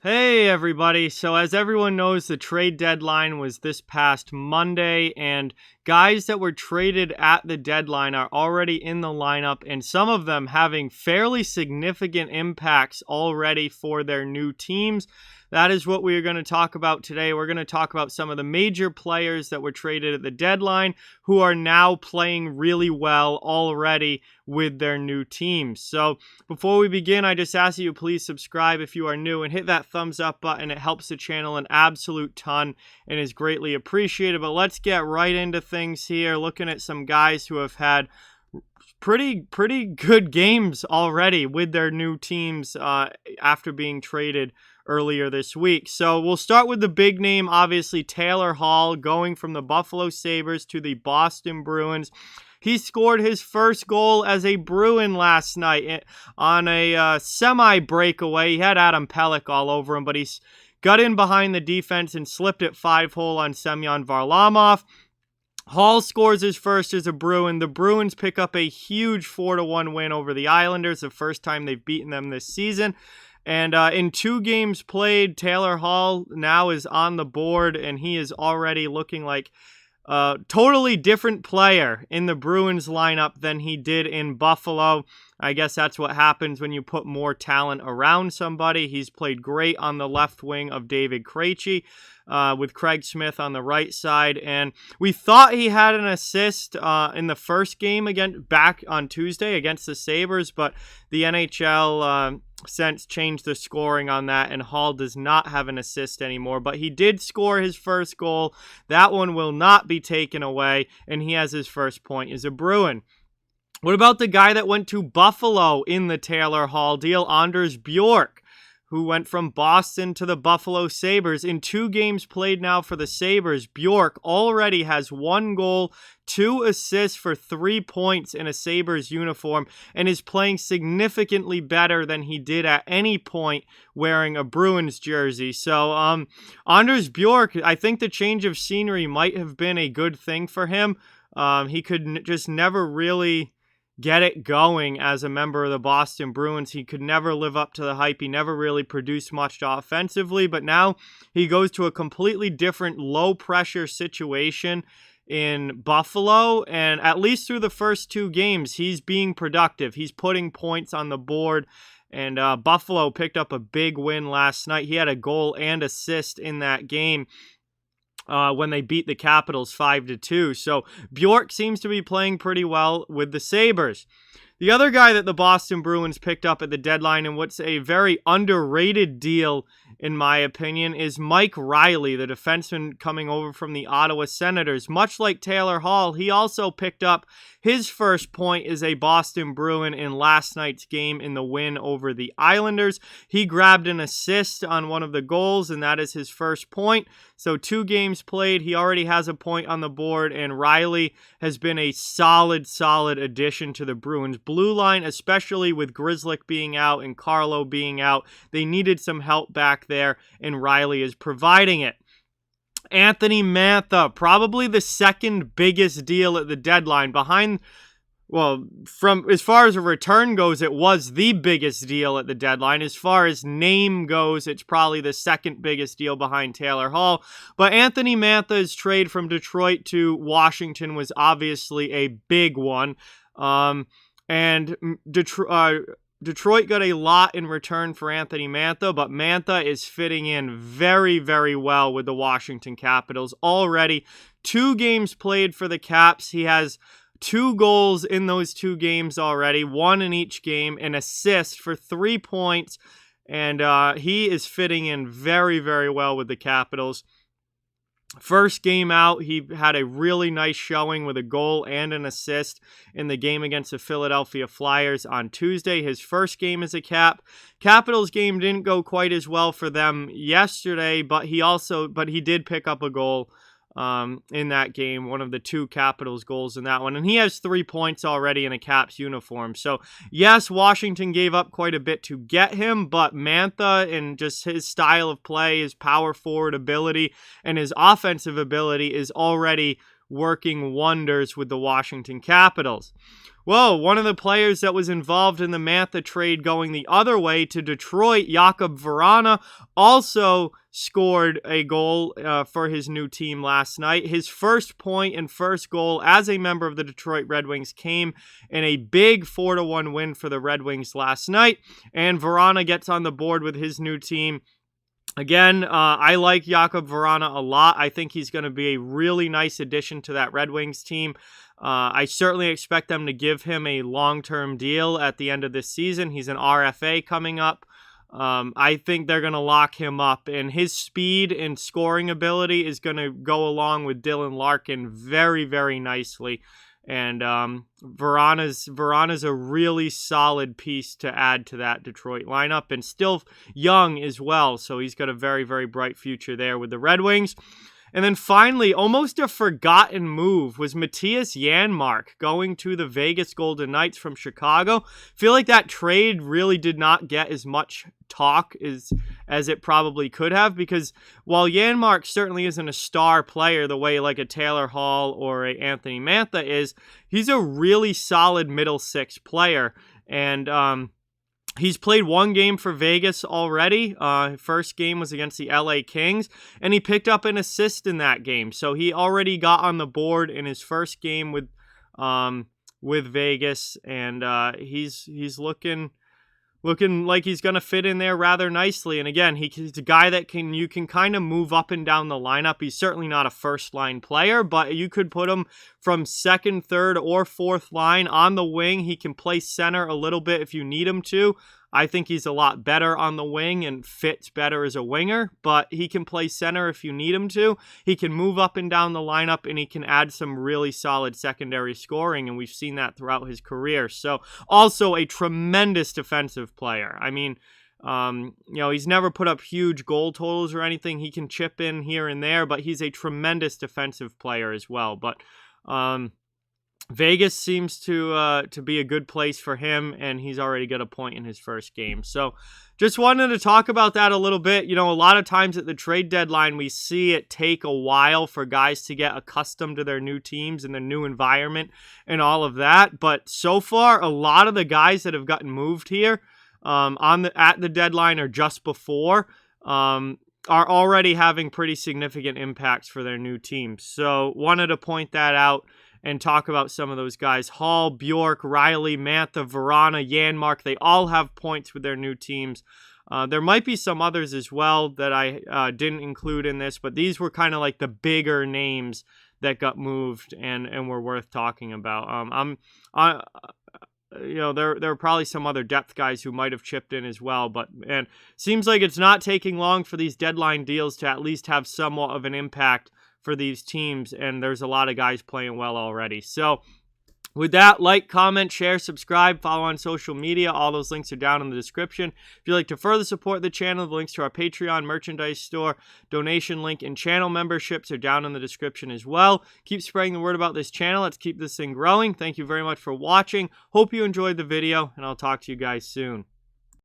Hey everybody, so as everyone knows, the trade deadline was this past Monday, and guys that were traded at the deadline are already in the lineup, and some of them having fairly significant impacts already for their new teams. That is what we are going to talk about today. We're going to talk about some of the major players that were traded at the deadline who are now playing really well already with their new teams. So before we begin, I just ask you please subscribe if you are new and hit that thumbs up button. It helps the channel an absolute ton and is greatly appreciated. But let's get right into things here, looking at some guys who have had pretty good games already with their new teams after being traded earlier this week. So we'll start with the big name, obviously Taylor Hall, going from the Buffalo Sabres to the Boston Bruins. He scored his first goal as a Bruin last night on a semi-breakaway. He had Adam Pelech all over him, but he got in behind the defense and slipped it 5-hole on Semyon Varlamov. Hall scores his first as a Bruin. The Bruins pick up a huge 4-1 win over the Islanders, the first time they've beaten them this season. And in 2 games played, Taylor Hall now is on the board, and he is already looking like a totally different player in the Bruins lineup than he did in Buffalo. I guess that's what happens when you put more talent around somebody. He's played great on the left wing of David Krejci, with Craig Smith on the right side. And we thought he had an assist in the first game back on Tuesday against the Sabres, but the NHL since changed the scoring on that, and Hall does not have an assist anymore. But he did score his first goal. That one will not be taken away, and he has his first point as a Bruin. What about the guy that went to Buffalo in the Taylor Hall deal, Anders Bjork, who went from Boston to the Buffalo Sabres? In 2 games played now for the Sabres, Bjork already has 1 goal, 2 assists for 3 points in a Sabres uniform, and is playing significantly better than he did at any point wearing a Bruins jersey. So Anders Bjork, I think the change of scenery might have been a good thing for him. He could just never really get it going as a member of the Boston Bruins. He could never live up to the hype. He never really produced much offensively, but now he goes to a completely different low-pressure situation in Buffalo, and at least through the first 2 games, he's being productive. He's putting points on the board, and Buffalo picked up a big win last night. He had a goal and assist in that game when they beat the Capitals 5-2. So Bjork seems to be playing pretty well with the Sabres. The other guy that the Boston Bruins picked up at the deadline, and what's a very underrated deal in my opinion, is Mike Riley, the defenseman coming over from the Ottawa Senators. Much like Taylor Hall, he also picked up his first point as a Boston Bruin in last night's game in the win over the Islanders. He grabbed an assist on one of the goals, and that is his first point. So 2 games played, he already has a point on the board, and Riley has been a solid addition to the Bruins blue line, especially with Grzelcyk being out and Carlo being out. They needed some help back there, and Riley is providing it. Anthony Mantha, probably the second biggest deal at the deadline behind, well, from as far as a return goes, it was the biggest deal at the deadline. As far as name goes, it's probably the second biggest deal behind Taylor Hall. But Anthony Mantha's trade from Detroit to Washington was obviously a big one. And Detroit got a lot in return for Anthony Mantha, but Mantha is fitting in very well with the Washington Capitals. Already 2 games played for the Caps. He has 2 goals in those 2 games already, 1 in each game, an assist for 3 points, and he is fitting in very well with the Capitals. First game out, he had a really nice showing with a goal and an assist in the game against the Philadelphia Flyers on Tuesday. His first game as a Cap. Capitals game didn't go quite as well for them yesterday, but he did pick up a goal in that game, one of the 2 Capitals goals in that one, and he has 3 points already in a Caps uniform. So yes, Washington gave up quite a bit to get him, but Mantha and just his style of play, his power forward ability, and his offensive ability is already working wonders with the Washington Capitals. Well, one of the players that was involved in the Mantha trade going the other way to Detroit, Jakub Vrana, also scored a goal for his new team last night. His first point and first goal as a member of the Detroit Red Wings came in a big 4-1 win for the Red Wings last night, and Vrana gets on the board with his new team. Again, I like Jakub Vrana a lot. I think he's going to be a really nice addition to that Red Wings team. I certainly expect them to give him a long-term deal at the end of this season. He's an RFA coming up. I think they're going to lock him up, and his speed and scoring ability is going to go along with Dylan Larkin very, very nicely. And Vrana's a really solid piece to add to that Detroit lineup, and still young as well, so he's got a very, very bright future there with the Red Wings. And then finally, almost a forgotten move was Mattias Janmark going to the Vegas Golden Knights from Chicago. Feel like that trade really did not get as much talk as it probably could have, because while Janmark certainly isn't a star player the way like a Taylor Hall or a Anthony Mantha is, he's a really solid middle six player. And he's played one game for Vegas already. First game was against the LA Kings, and he picked up an assist in that game. So he already got on the board in his first game with Vegas, and he's looking like he's going to fit in there rather nicely. And again, he's a guy that you can kind of move up and down the lineup. He's certainly not a first-line player, but you could put him from second, third, or fourth line on the wing. He can play center a little bit if you need him to. I think he's a lot better on the wing and fits better as a winger, but he can play center if you need him to. He can move up and down the lineup, and he can add some really solid secondary scoring, and we've seen that throughout his career. So also a tremendous defensive player. I mean, he's never put up huge goal totals or anything. He can chip in here and there, but he's a tremendous defensive player as well. But Vegas seems to be a good place for him, and he's already got a point in his first game. So just wanted to talk about that a little bit. A lot of times at the trade deadline, we see it take a while for guys to get accustomed to their new teams and their new environment and all of that. But so far, a lot of the guys that have gotten moved here at the deadline or just before are already having pretty significant impacts for their new teams. So wanted to point that out and talk about some of those guys. Hall, Bjork, Riley, Mantha, Vrana, Janmark, they all have points with their new teams. There might be some others as well that I didn't include in this, but these were kind of like the bigger names that got moved and were worth talking about. There are probably some other depth guys who might have chipped in as well, but seems like it's not taking long for these deadline deals to at least have somewhat of an impact for these teams, and there's a lot of guys playing well already. So with that, like, comment, share, subscribe, follow on social media. All those links are down in the description. If you'd like to further support the channel, the links to our Patreon merchandise store, donation link, and channel memberships are down in the description as well. Keep spreading the word about this channel. Let's keep this thing growing. Thank you very much for watching. Hope you enjoyed the video, and I'll talk to you guys soon.